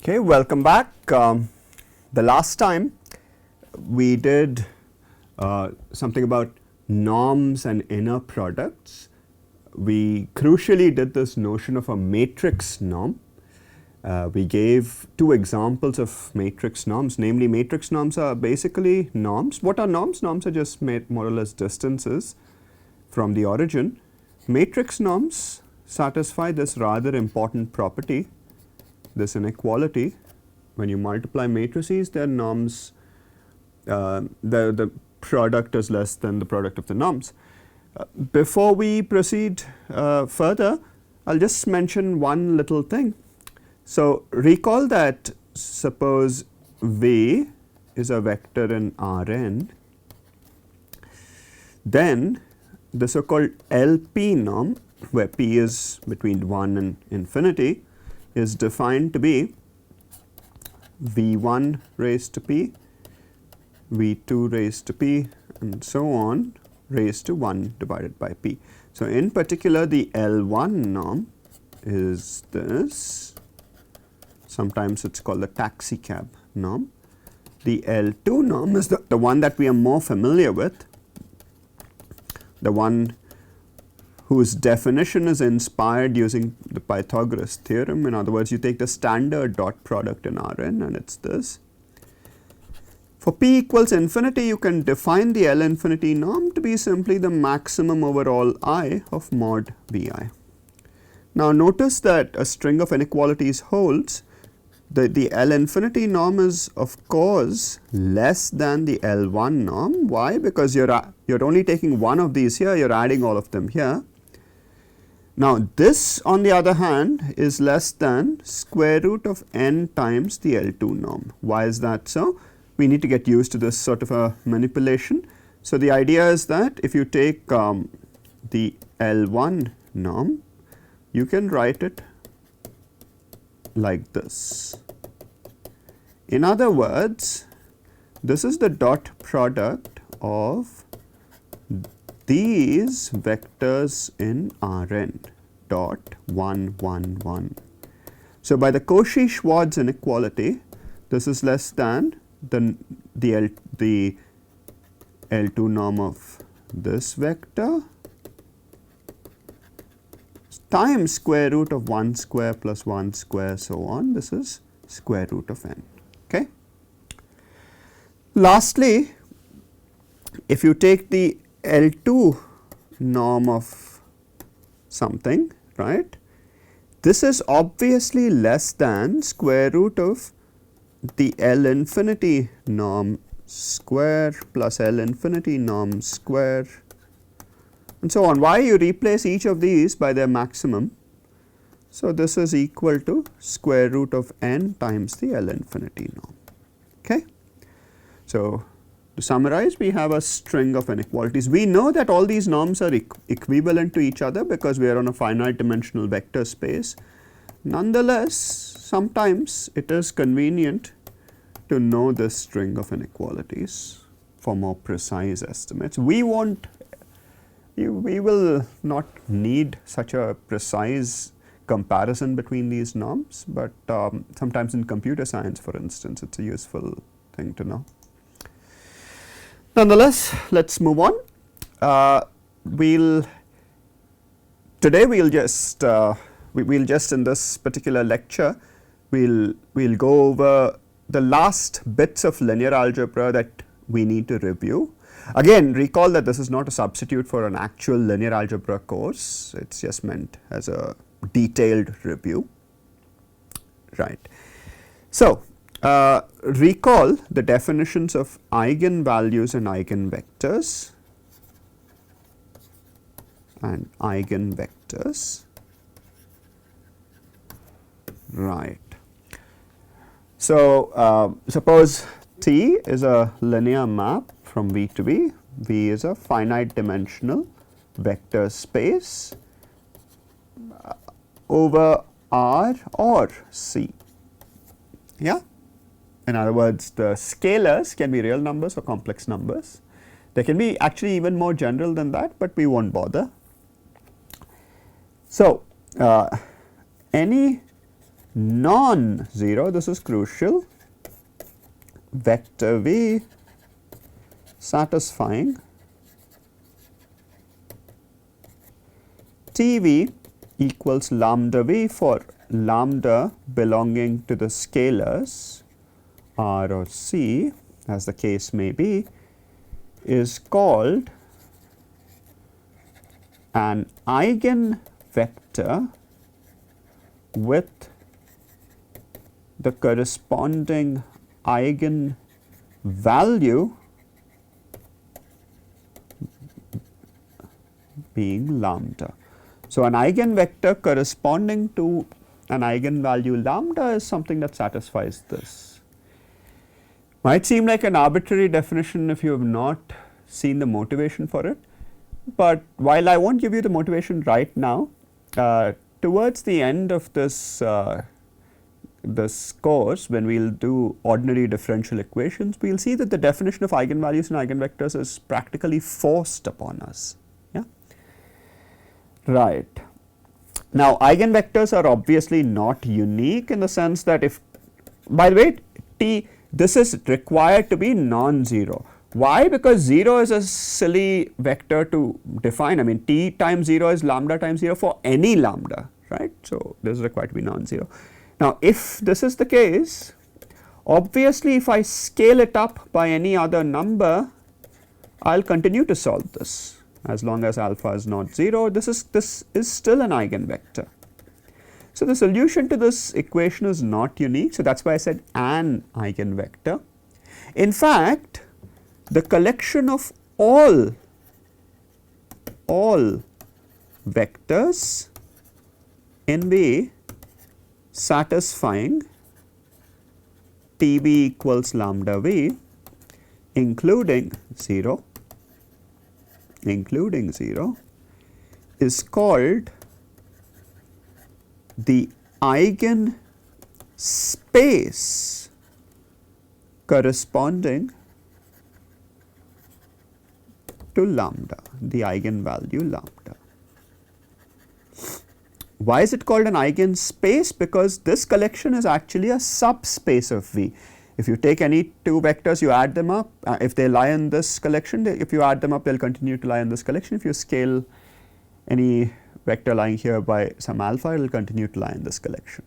Okay, welcome back. The last time we did something about norms and inner products. We crucially did this notion of a matrix norm. We gave two examples of matrix norms, namely matrix norms are basically norms. What are norms? Norms are just more or less distances from the origin. Matrix norms satisfy this rather important property, this inequality. When you multiply matrices, their norms, the product is less than the product of the norms. Before we proceed further, I'll just mention one little thing. So recall that suppose V is a vector in Rn, then the so-called LP norm, where P is between 1 and infinity, is defined to be V1 raised to P, V2 raised to P, and so on raised to 1 divided by P. So in particular, the L1 norm is this. Sometimes it's called the taxi cab norm. The L2 norm is the one that we are more familiar with, the one whose definition is inspired using the Pythagoras theorem. In other words, you take the standard dot product in Rn and it's this. For P equals infinity, you can define the L infinity norm to be simply the maximum over all I of mod Vi. Now notice that a string of inequalities holds. The L infinity norm is of course less than the L1 norm. Why? Because you're only taking one of these here, you're adding all of them here. Now this on the other hand is less than square root of n times the L2 norm. Why is that so? We need to get used to this sort of a manipulation. So the idea is that if you take the L1 norm, you can write it like this. In other words, this is the dot product of these vectors in Rn dot 1 1 1. So by the Cauchy-Schwarz inequality, this is less than the L2 norm of this vector times square root of 1 square plus 1 square, so on. This is square root of n. Okay. Lastly, if you take the L2 norm of something, right, this is obviously less than square root of the L infinity norm square plus L infinity norm square, and so on. Why? You replace each of these by their maximum. So this is equal to square root of n times the L infinity norm. Okay. So to summarize, we have a string of inequalities. We know that all these norms are equivalent to each other because we are on a finite dimensional vector space. Nonetheless, sometimes it is convenient to know this string of inequalities for more precise estimates. We will not need such a precise comparison between these norms, but sometimes in computer science, for instance, it's a useful thing to know. Nonetheless, let's move on. Today we'll just in this particular lecture we'll go over the last bits of linear algebra that we need to review. Again, recall that this is not a substitute for an actual linear algebra course. It's just meant as a detailed review, right? So recall the definitions of eigenvalues and eigenvectors and eigenvectors, right? So suppose T is a linear map from V to V. V is a finite dimensional vector space over R or C. Yeah? In other words, the scalars can be real numbers or complex numbers. They can be actually even more general than that, but we won't bother. So any non-zero, this is crucial, vector v satisfying Tv equals lambda v for lambda belonging to the scalars R or C, as the case may be, is called an eigenvector with the corresponding eigenvalue being lambda. So, an eigenvector corresponding to an eigenvalue lambda is something that satisfies this. Might seem like an arbitrary definition if you have not seen the motivation for it, but while I won't give you the motivation right now, towards the end of this this course, when we will do ordinary differential equations, we will see that the definition of eigenvalues and eigenvectors is practically forced upon us. Yeah? Right. Now, eigenvectors are obviously not unique in the sense that if, by the way, this is required to be non-zero. Why? Because 0 is a silly vector to define. I mean, t times 0 is lambda times 0 for any lambda, right? So, this is required to be non-zero. Now, if this is the case, obviously, if I scale it up by any other number, I will continue to solve this as long as alpha is not 0. This is still an eigenvector. So, the solution to this equation is not unique. So, that is why I said an eigenvector. In fact, the collection of all vectors in V satisfying Tv equals lambda V, including 0, is called the eigenspace corresponding to lambda, the eigenvalue lambda. Why is it called an eigenspace? Because this collection is actually a subspace of V. If you take any two vectors, you add them up, if they lie in this collection, if you add them up, they will continue to lie in this collection. If you scale any vector lying here by some alpha, it will continue to lie in this collection,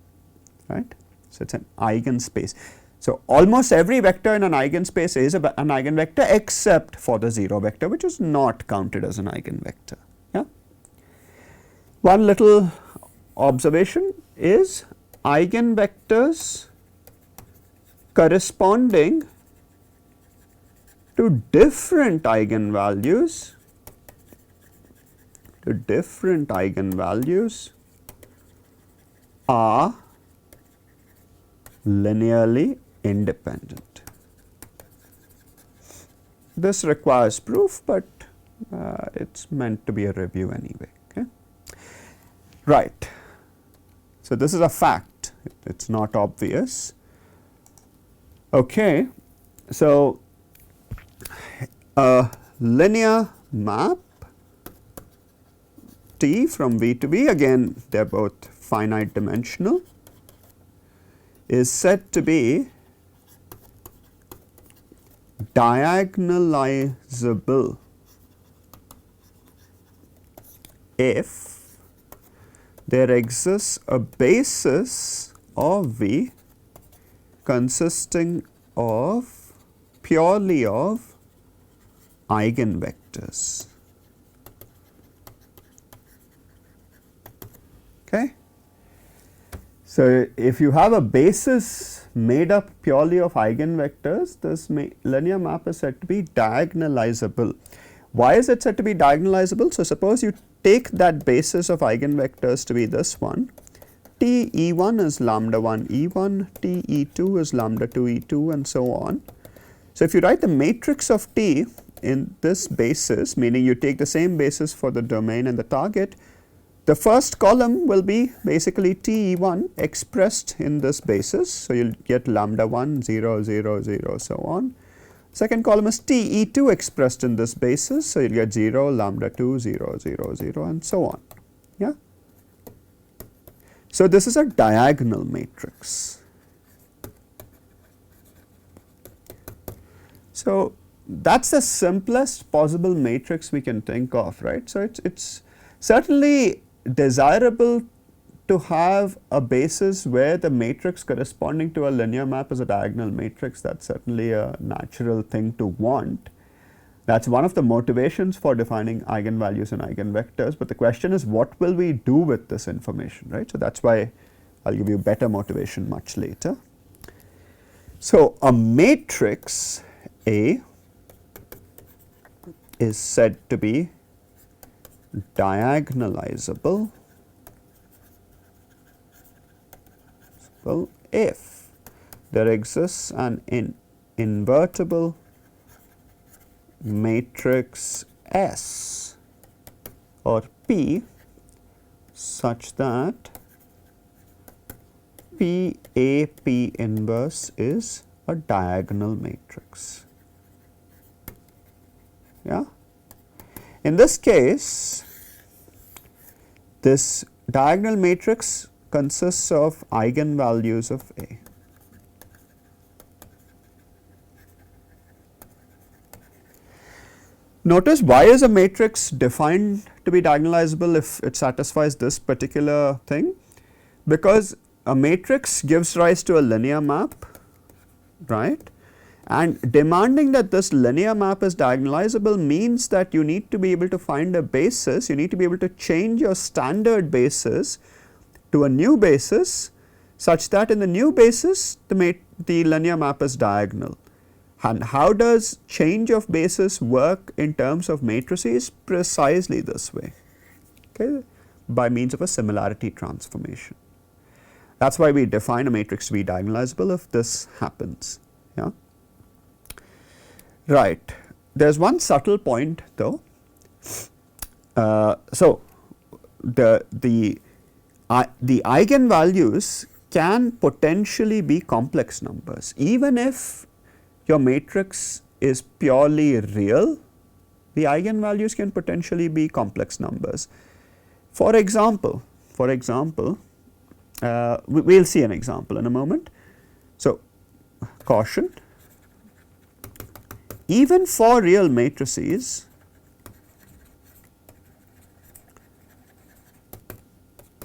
right. So, it is an eigenspace. So, almost every vector in an eigenspace is an eigenvector except for the 0 vector, which is not counted as an eigenvector. Yeah. One little observation is eigenvectors corresponding to different eigenvalues are linearly independent. This requires proof, but it is meant to be a review anyway. Okay. Right. So, this is a fact, it is not obvious. Okay. So, a linear map T from V to B, again they are both finite dimensional, is said to be diagonalizable if there exists a basis of V consisting of purely of eigenvectors. Okay. So, if you have a basis made up purely of eigenvectors, this linear map is said to be diagonalizable. Why is it said to be diagonalizable? So, suppose you take that basis of eigenvectors to be this one, T E1 is lambda 1 E1, T E2 is lambda 2 E2 and so on. So, if you write the matrix of T in this basis, meaning you take the same basis for the domain and the target, the first column will be basically T E1 expressed in this basis. So, you will get lambda 1 0 0 0 so on. Second column is T E2 expressed in this basis. So, you will get 0 lambda 2 0 0 0 and so on. Yeah. So, this is a diagonal matrix. So, that is the simplest possible matrix we can think of, right. So, it's certainly desirable to have a basis where the matrix corresponding to a linear map is a diagonal matrix. That is certainly a natural thing to want. That is one of the motivations for defining eigenvalues and eigenvectors, but the question is what will we do with this information, right. So, that is why I will give you better motivation much later. So, a matrix A is said to be diagonalizable if there exists an invertible matrix S or P such that PAP inverse is a diagonal matrix. Yeah. In this case, this diagonal matrix consists of eigenvalues of A. Notice why is a matrix defined to be diagonalizable if it satisfies this particular thing? Because a matrix gives rise to a linear map, right, and demanding that this linear map is diagonalizable means that you need to be able to find a basis, you need to be able to change your standard basis to a new basis such that in the new basis the linear map is diagonal. And how does change of basis work in terms of matrices? Precisely this way, okay, by means of a similarity transformation. That is why we define a matrix to be diagonalizable if this happens. Yeah. Right. There is one subtle point though. So, the eigenvalues can potentially be complex numbers. Even if your matrix is purely real, the eigenvalues can potentially be complex numbers. For example, we will see an example in a moment. So, caution, even for real matrices,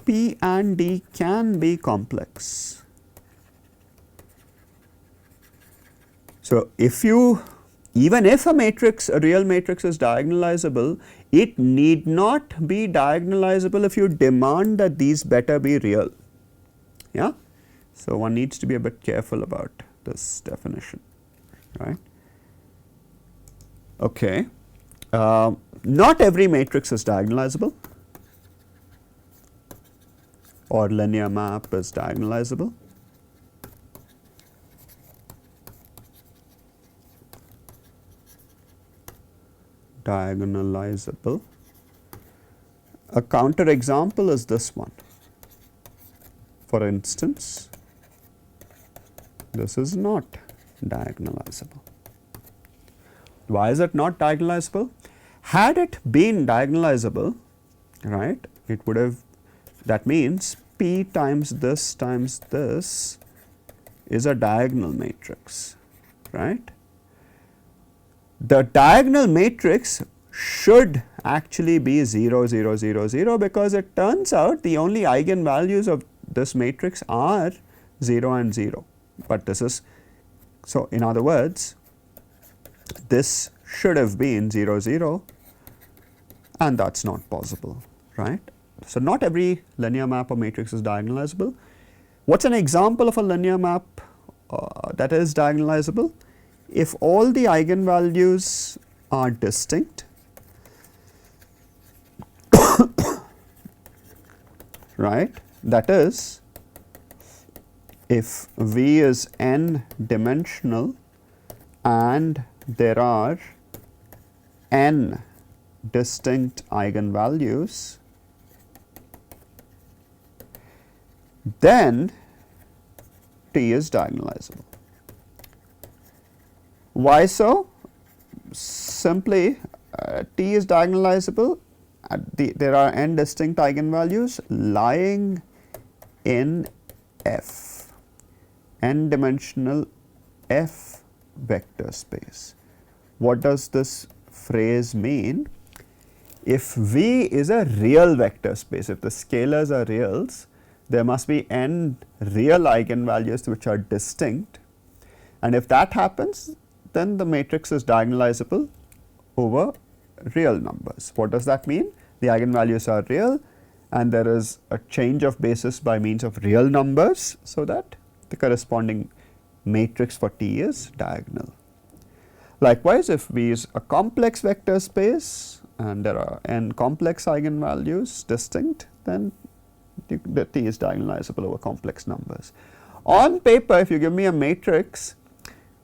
P and D can be complex. So, even if a real matrix is diagonalizable, it need not be diagonalizable if you demand that these better be real. Yeah. So, one needs to be a bit careful about this definition, right. Okay. Not every matrix is diagonalizable or linear map is diagonalizable. Diagonalizable. A counter example is this one. For instance, this is not diagonalizable. Why is it not diagonalizable? Had it been diagonalizable, right, it would have, that means P times this is a diagonal matrix, right. The diagonal matrix should actually be 0, 0, 0, 0 because it turns out the only eigenvalues of this matrix are 0 and 0, but this is, so in other words, this should have been 0, 0 and that is not possible, right. So, not every linear map or matrix is diagonalizable. What is an example of a linear map that is diagonalizable? If all the eigenvalues are distinct, right, that is, if V is n dimensional and there are n distinct eigenvalues, then T is diagonalizable. Why so? Simply T is diagonalizable, there are n distinct eigenvalues lying in F, n-dimensional F vector space. What does this phrase mean? If V is a real vector space, if the scalars are reals, there must be n real eigenvalues which are distinct, and if that happens, then the matrix is diagonalizable over real numbers. What does that mean? The eigenvalues are real and there is a change of basis by means of real numbers, so that the corresponding matrix for T is diagonal. Likewise, if V is a complex vector space and there are n complex eigenvalues distinct, then the T is diagonalizable over complex numbers. On paper, if you give me a matrix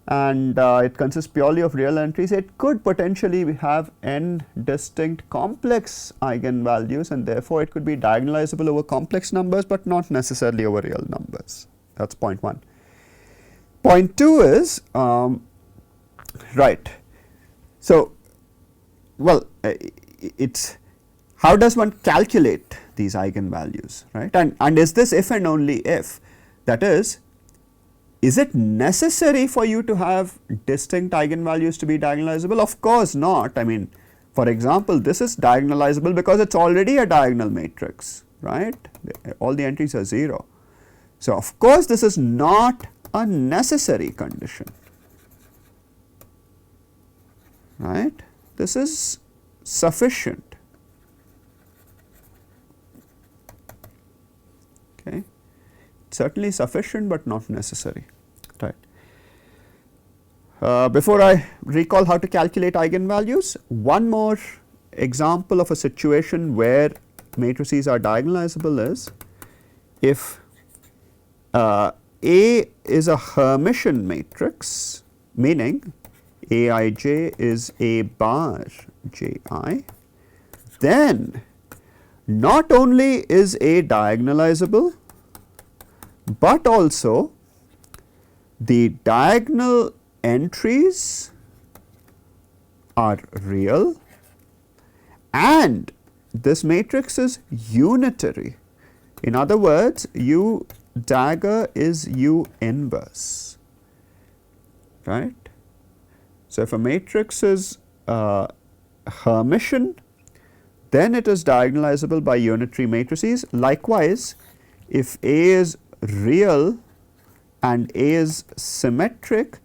and it consists purely of real entries, it could potentially have n distinct complex eigenvalues, and therefore it could be diagonalizable over complex numbers but not necessarily over real numbers. That's point one. Point two is, right, so, well, it's how does one calculate these eigenvalues, right? And is this if and only if? That is it necessary for you to have distinct eigenvalues to be diagonalizable? Of course not. I mean, for example, this is diagonalizable because it's already a diagonal matrix, right? All the entries are 0. So, of course, this is not a necessary condition, right? This is sufficient. Okay, certainly sufficient but not necessary, right? Before I recall how to calculate eigenvalues, one more example of a situation where matrices are diagonalizable is if A is a Hermitian matrix, meaning Aij is A bar Ji, then not only is A diagonalizable, but also the diagonal entries are real and this matrix is unitary. In other words, U dagger is U inverse, right? So, if a matrix is Hermitian, then it is diagonalizable by unitary matrices. Likewise, if A is real and A is symmetric,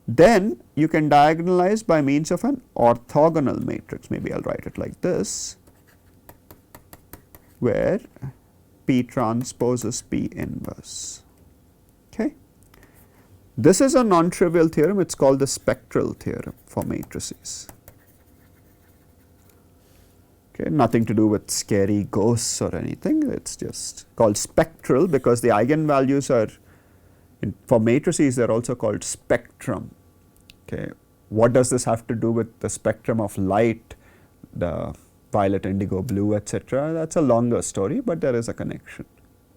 then you can diagonalize by means of an orthogonal matrix. Maybe I will write it like this, where P transpose is P inverse. Okay. This is a non-trivial theorem. It is called the spectral theorem for matrices. Okay, nothing to do with scary ghosts or anything. It is just called spectral because the eigenvalues are, for matrices, they are also called spectrum. Okay, what does this have to do with the spectrum of light, the violet, indigo, blue, etc.? That is a longer story, but there is a connection.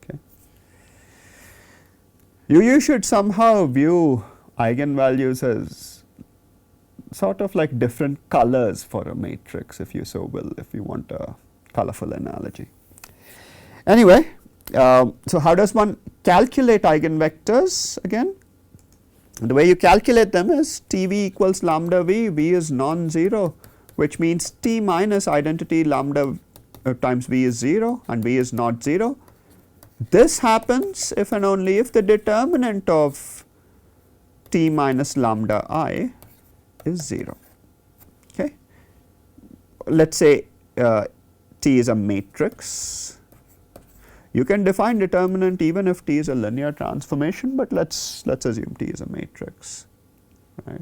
Okay. You should somehow view eigenvalues as sort of like different colors for a matrix, if you so will, if you want a colorful analogy. Anyway, so how does one calculate eigenvectors again? The way you calculate them is Tv equals lambda v, v is non-zero, which means T minus identity lambda times v is 0 and v is not 0. This happens if and only if the determinant of T minus lambda I is 0. Okay. Let us say T is a matrix. You can define determinant even if T is a linear transformation, but let's assume T is a matrix, right?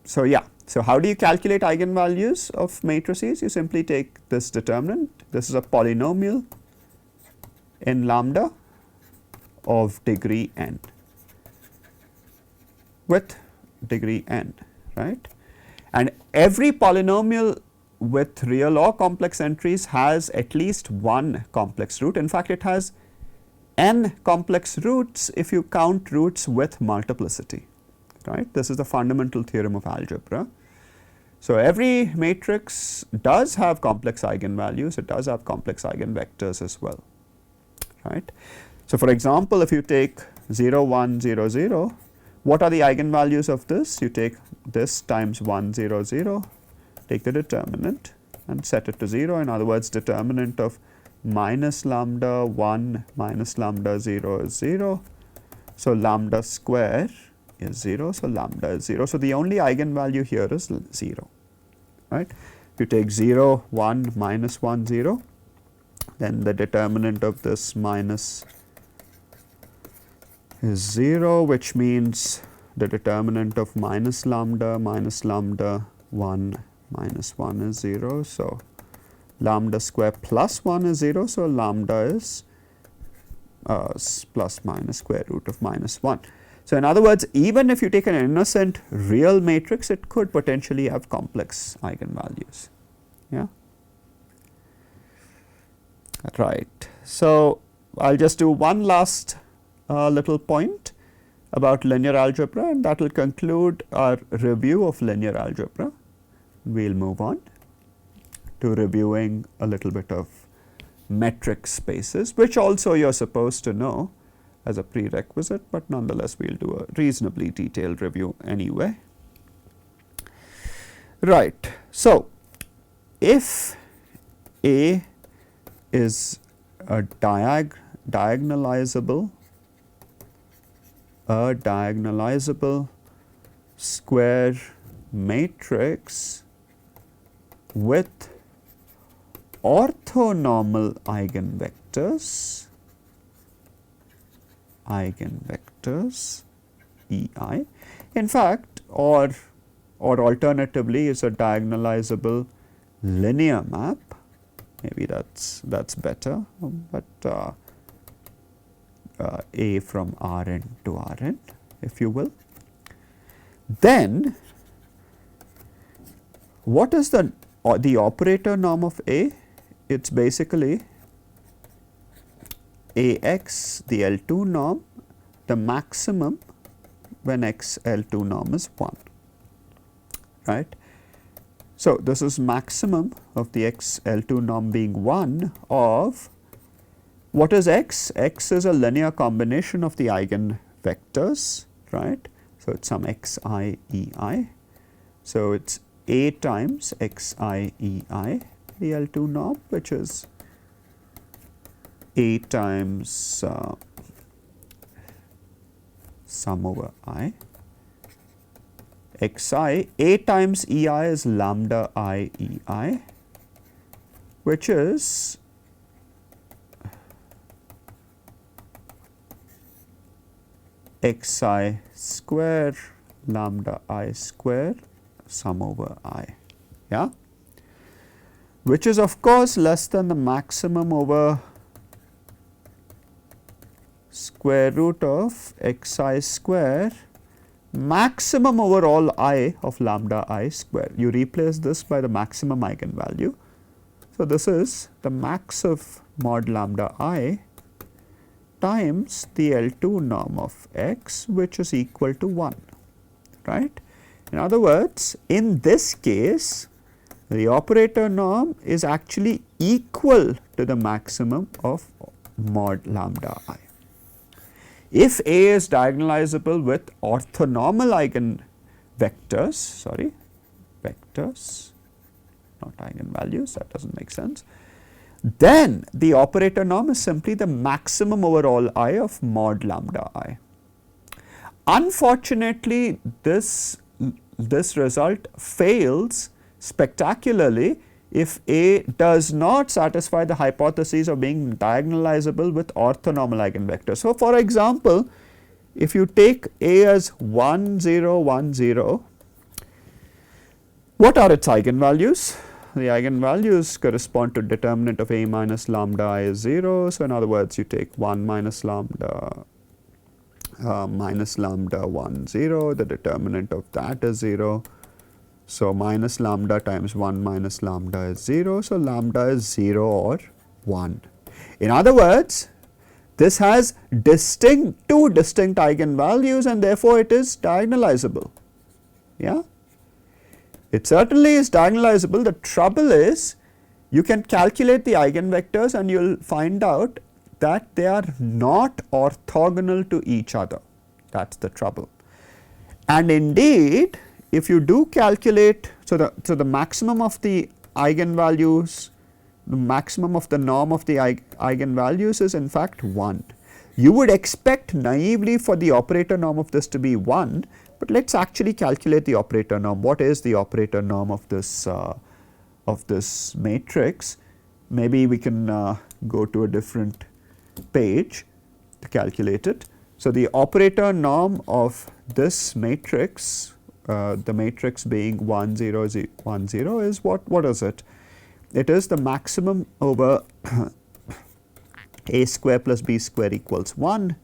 So yeah, so how do you calculate eigenvalues of matrices? You simply take this determinant. This is a polynomial in lambda of degree n, with degree n, right? And every polynomial with real or complex entries has at least one complex root. In fact, it has n complex roots if you count roots with multiplicity, right? This is the fundamental theorem of algebra. So every matrix does have complex eigenvalues, it does have complex eigenvectors as well, right. So for example, if you take 0, 1, 0, 0, what are the eigenvalues of this? You take this times 1, 0, 0, take the determinant and set it to 0. In other words, determinant of minus lambda 1 minus lambda 0 is 0. So lambda square is 0, so lambda is 0. So the only eigenvalue here is 0, right. If you take 0, 1, minus 1, 0, then the determinant of this minus is 0, which means the determinant of minus lambda 1 minus 1 is 0. So lambda square plus 1 is 0, so lambda is plus minus square root of minus 1. So in other words, even if you take an innocent real matrix, it could potentially have complex eigenvalues. Yeah. Right. So I'll just do one last little point about linear algebra, and that will conclude our review of linear algebra. We'll move on to reviewing a little bit of metric spaces, which also you're supposed to know as a prerequisite, but nonetheless we'll do a reasonably detailed review anyway. Right. So if A is a diagonalizable square matrix with orthonormal eigenvectors EI, in fact, or alternatively is a diagonalizable linear map, maybe that's better, but A from Rn to Rn, if you will. Then what is the operator norm of A? It's basically Ax, the L2 norm, the maximum when x L2 norm is 1, right. So this is maximum of the x L2 norm being 1 of what is x? X is a linear combination of the eigenvectors, right. So it's some xi ei. So it's A times xi ei, the L2 norm, which is A times sum over I, xi, A times ei is lambda I ei, which is xi square lambda I square sum over I, yeah, which is of course less than the maximum over square root of xi square maximum over all I of lambda I square. You replace this by the maximum eigenvalue. So this is the max of mod lambda I times the L2 norm of x, which is equal to 1, right. In other words, in this case, the operator norm is actually equal to the maximum of mod lambda I. If A is diagonalizable with orthonormal eigenvectors, vectors, not eigenvalues, that doesn't make sense, then the operator norm is simply the maximum over all I of mod lambda I. Unfortunately, this result fails spectacularly if A does not satisfy the hypothesis of being diagonalizable with orthonormal eigenvectors. So for example, if you take A as 1, 0, 1, 0, what are its eigenvalues? The eigenvalues correspond to determinant of A minus lambda I is 0. So in other words, you take 1 minus lambda 1, 0, the determinant of that is 0. So minus lambda times 1 minus lambda is 0. So lambda is 0 or 1. In other words, this has two distinct eigenvalues, and therefore it is diagonalizable. Yeah. It certainly is diagonalizable. The trouble is you can calculate the eigenvectors and you will find out that they are not orthogonal to each other. That is the trouble. And indeed, if you do calculate, so the maximum of the eigenvalues, the maximum of the norm of the eigenvalues is in fact 1. You would expect naively for the operator norm of this to be 1, but let us actually calculate the operator norm. What is the operator norm of this matrix? Maybe we can go to a different page to calculate it. So, the operator norm of this matrix, the matrix being 1 0 1 0 is what is it? It is the maximum over a square plus b square equals 1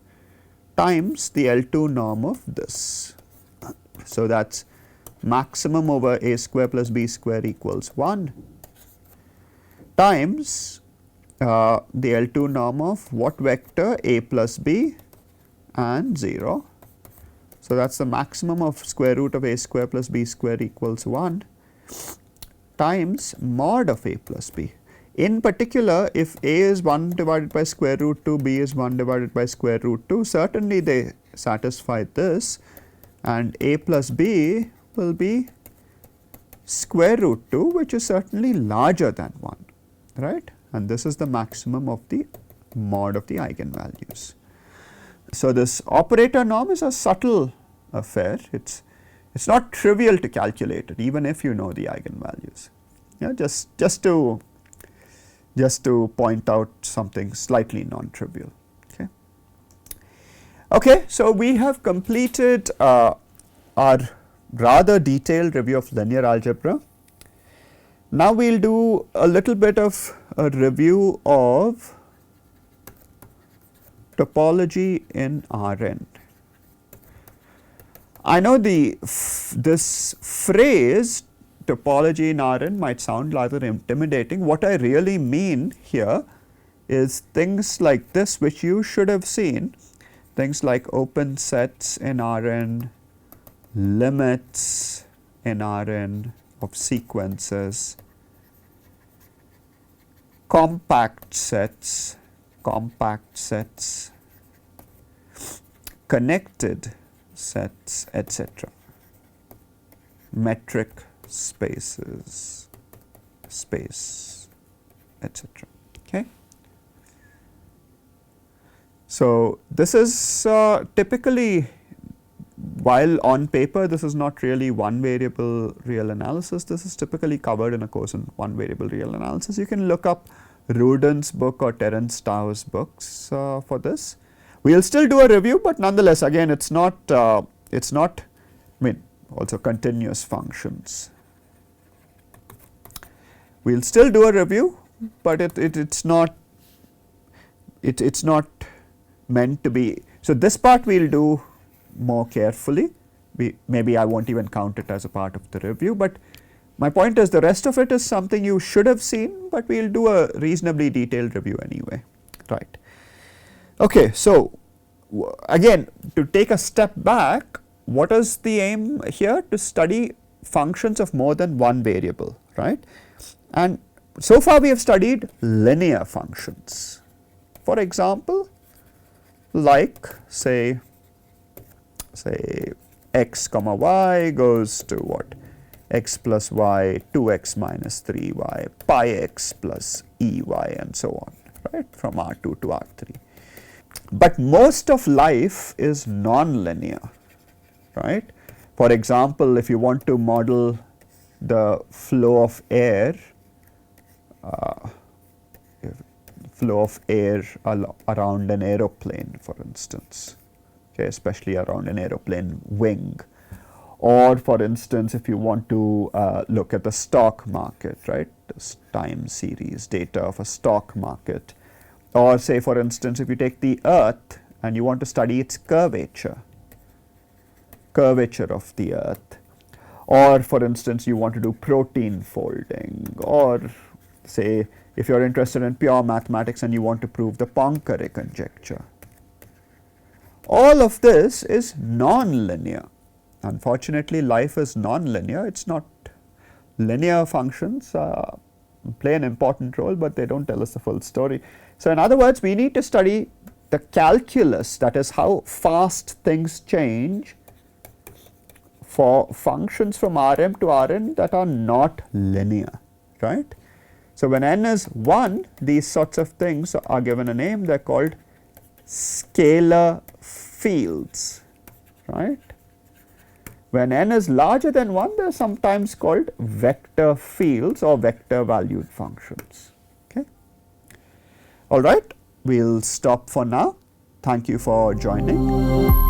times the L2 norm of this. So, that is maximum over a square plus b square equals 1 times the L2 norm of what vector? A plus b and 0. So, that is the maximum of square root of a square plus b square equals 1 times mod of a plus b. In particular, if a is 1 divided by square root 2, b is 1 divided by square root 2, certainly they satisfy this, and a plus b will be square root 2, which is certainly larger than 1, right, and this is the maximum of the mod of the eigenvalues. So, this operator norm is a subtle affair. It's not trivial to calculate it even if you know the eigenvalues. Yeah, just to point out something slightly non-trivial. Okay, so we have completed our rather detailed review of linear algebra. Now we will do a little bit of a review of topology in Rn. I know this phrase topology in Rn might sound rather intimidating. What I really mean here is things like this, which you should have seen, things like open sets in Rn, limits in Rn of sequences, compact sets, connected sets, etc., metric spaces, space, etc. Okay. So, this is typically, while on paper this is not really one variable real analysis, this is typically covered in a course in one variable real analysis. You can look up Rudin's book or Terence Tao's books for this. We will still do a review, but nonetheless again it's not I mean also continuous functions. We will still do a review, but it's not meant to be. So, this part we will do more carefully. Maybe I won't even count it as a part of the review, but my point is the rest of it is something you should have seen, but we will do a reasonably detailed review anyway, right. Okay, so again, to take a step back, what is the aim here? To study functions of more than one variable, right, and so far we have studied linear functions. For example, like say x comma y goes to what? X plus y, 2x minus 3y, pi x plus ey, and so on, right, from R2 to R3. But most of life is non-linear, right. For example, if you want to model the flow of air, around an aeroplane, for instance, okay, especially around an aeroplane wing, or for instance if you want to look at the stock market, right, this time series data of a stock market, or say for instance if you take the earth and you want to study its curvature of the earth, or for instance you want to do protein folding, or say if you are interested in pure mathematics and you want to prove the Poincare conjecture. All of this is non-linear. Unfortunately, life is non-linear. It's not linear functions play an important role, but they don't tell us the full story. So in other words, we need to study the calculus, that is how fast things change for functions from Rm to Rn that are not linear, right. So when n is 1, these sorts of things are given a name, they are called scalar fields, right. When n is larger than 1, they are sometimes called vector fields or vector valued functions. Okay. All right, we will stop for now. Thank you for joining.